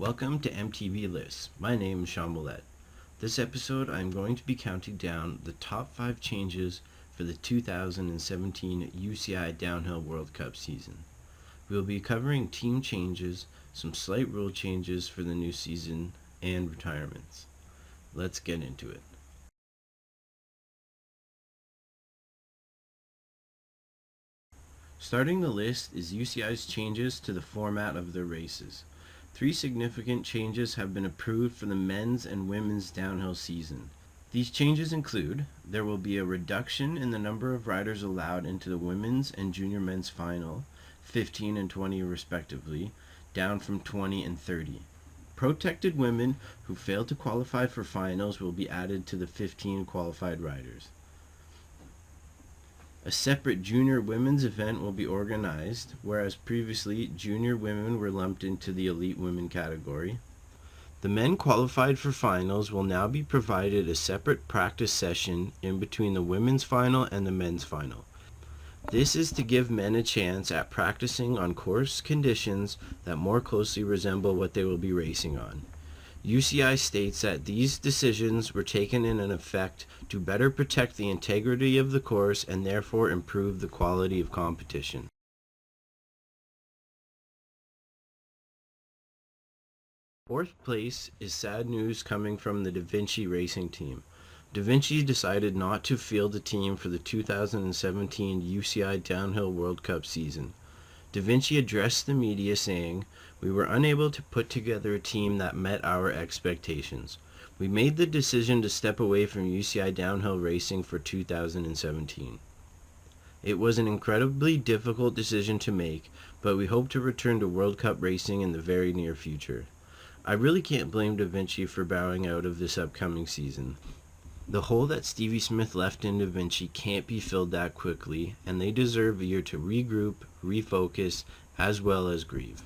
Welcome to MTV Lists. My name is Sean Willett. This episode I am going to be counting down the top 5 changes for the 2017 UCI Downhill World Cup season. We will be covering team changes, some slight rule changes for the new season, and retirements. Let's get into it. Starting the list is UCI's changes to the format of their races. 3 significant changes have been approved for the men's and women's downhill season. These changes include: there will be a reduction in the number of riders allowed into the women's and junior men's final, 15 and 20 respectively, down from 20 and 30. Protected women who fail to qualify for finals will be added to the 15 qualified riders. A separate junior women's event will be organized, whereas previously junior women were lumped into the elite women category. The men qualified for finals will now be provided a separate practice session in between the women's final and the men's final. This is to give men a chance at practicing on course conditions that more closely resemble what they will be racing on. UCI states that these decisions were taken in an effect to better protect the integrity of the course and therefore improve the quality of competition. Fourth place is sad news coming from the Vinci racing team. Vinci decided not to field a team for the 2017 UCI Downhill World Cup season. Vinci addressed the media saying, "We were unable to put together a team that met our expectations. We made the decision to step away from UCI downhill racing for 2017. It was an incredibly difficult decision to make, but we hope to return to World Cup racing in the very near future." I really can't blame Vinci for bowing out of this upcoming season. The hole that Stevie Smith left in Vinci can't be filled that quickly, and they deserve a year to regroup, refocus, as well as grieve.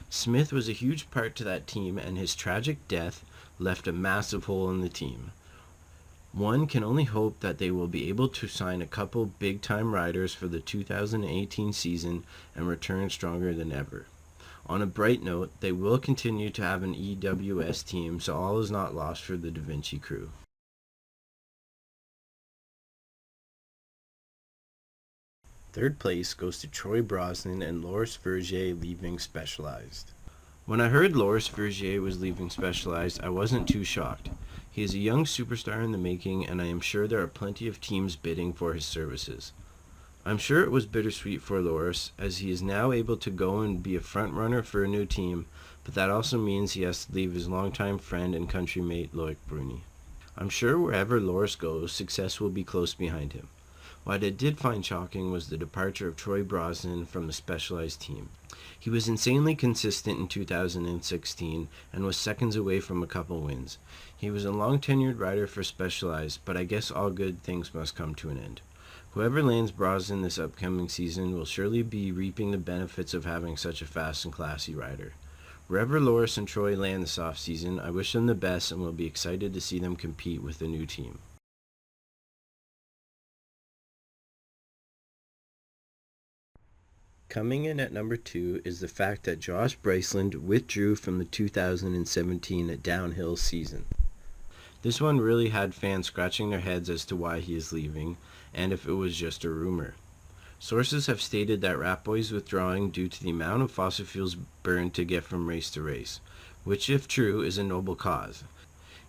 Smith was a huge part to that team, and his tragic death left a massive hole in the team. One can only hope that they will be able to sign a couple big-time riders for the 2018 season and return stronger than ever. On a bright note, they will continue to have an EWS team, so all is not lost for the Vinci crew. Third place goes to Troy Bryceland and Loris Vergier leaving Specialized. When I heard Loris Vergier was leaving Specialized, I wasn't too shocked. He is a young superstar in the making, and I am sure there are plenty of teams bidding for his services. I'm sure it was bittersweet for Loris, as he is now able to go and be a front runner for a new team, but that also means he has to leave his longtime friend and countrymate Loic Bruni. I'm sure wherever Loris goes, success will be close behind him. What I did find shocking was the departure of Troy Bryceland from the Specialized team. He was insanely consistent in 2016 and was seconds away from a couple wins. He was a long-tenured rider for Specialized, but I guess all good things must come to an end. Whoever lands Bryceland this upcoming season will surely be reaping the benefits of having such a fast and classy rider. Wherever Loris and Troy land this off-season, I wish them the best and will be excited to see them compete with the new team. Coming in at number 2 is the fact that Josh Bryceland withdrew from the 2017 downhill season. This one really had fans scratching their heads as to why he is leaving, and if it was just a rumor. Sources have stated that Ratboy is withdrawing due to the amount of fossil fuels burned to get from race to race, which if true is a noble cause.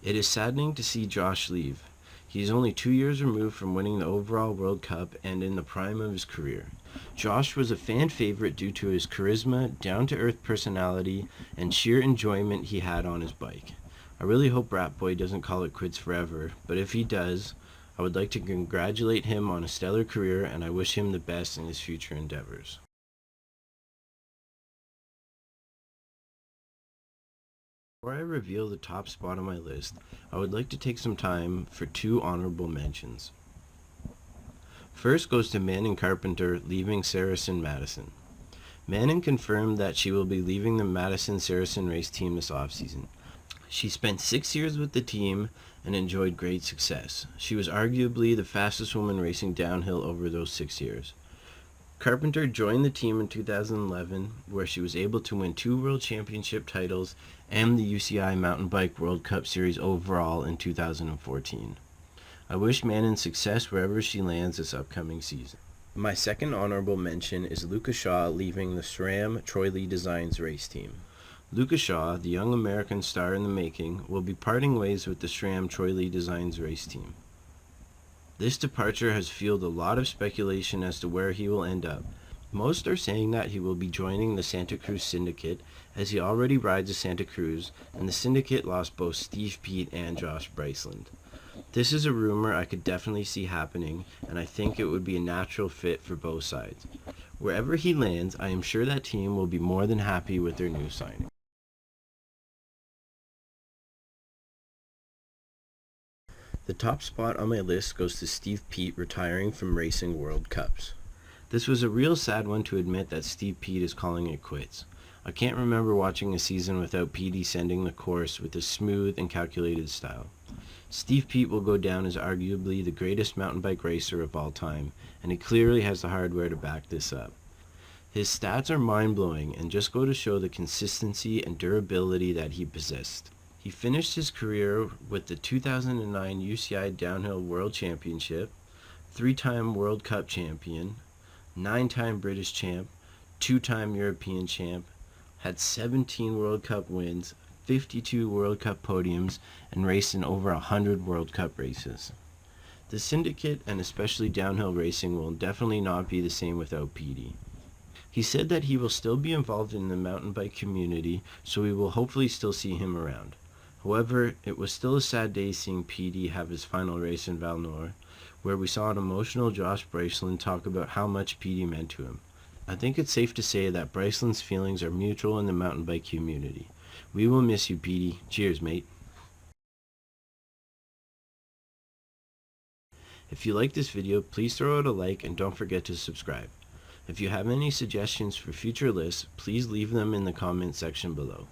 It is saddening to see Josh leave. He is only 2 years removed from winning the overall World Cup and in the prime of his career. Josh was a fan favorite due to his charisma, down-to-earth personality, and sheer enjoyment he had on his bike. I really hope Ratboy doesn't call it quits forever, but if he does, I would like to congratulate him on a stellar career, and I wish him the best in his future endeavors. Before I reveal the top spot on my list, I would like to take some time for 2 honorable mentions. First goes to Manning Carpenter leaving Saracen Madison. Manning confirmed that she will be leaving the Madison Saracen race team this offseason. She spent 6 years with the team and enjoyed great success. She was arguably the fastest woman racing downhill over those 6 years. Carpenter joined the team in 2011, where she was able to win 2 World Championship titles and the UCI Mountain Bike World Cup Series overall in 2014. I wish Manon success wherever she lands this upcoming season. My second honorable mention is Luca Shaw leaving the SRAM Troy Lee Designs race team. Luca Shaw, the young American star in the making, will be parting ways with the SRAM Troy Lee Designs race team. This departure has fueled a lot of speculation as to where he will end up. Most are saying that he will be joining the Santa Cruz Syndicate, as he already rides a Santa Cruz, and the Syndicate lost both Steve Peat and Josh Bryceland. This is a rumor I could definitely see happening, and I think it would be a natural fit for both sides. Wherever he lands, I am sure that team will be more than happy with their new signing. The top spot on my list goes to Steve Peat retiring from racing World Cups. This was a real sad one to admit that Steve Peat is calling it quits. I can't remember watching a season without Peat descending the course with a smooth and calculated style. Steve Peat will go down as arguably the greatest mountain bike racer of all time, and he clearly has the hardware to back this up. His stats are mind-blowing and just go to show the consistency and durability that he possessed. He finished his career with the 2009 UCI Downhill World Championship, 3-time World Cup champion, 9-time British champ, 2-time European champ, had 17 World Cup wins, 52 World Cup podiums, and raced in over 100 World Cup races. The syndicate, and especially downhill racing, will definitely not be the same without Petey. He said that he will still be involved in the mountain bike community, so we will hopefully still see him around. However, it was still a sad day seeing Petey have his final race in Val-Nor, where we saw an emotional Josh Bryceland talk about how much Petey meant to him. I think it's safe to say that Bryceland's feelings are mutual in the mountain bike community. We will miss you, Petey. Cheers, mate. If you like this video, please throw it a like and don't forget to subscribe. If you have any suggestions for future lists, please leave them in the comment section below.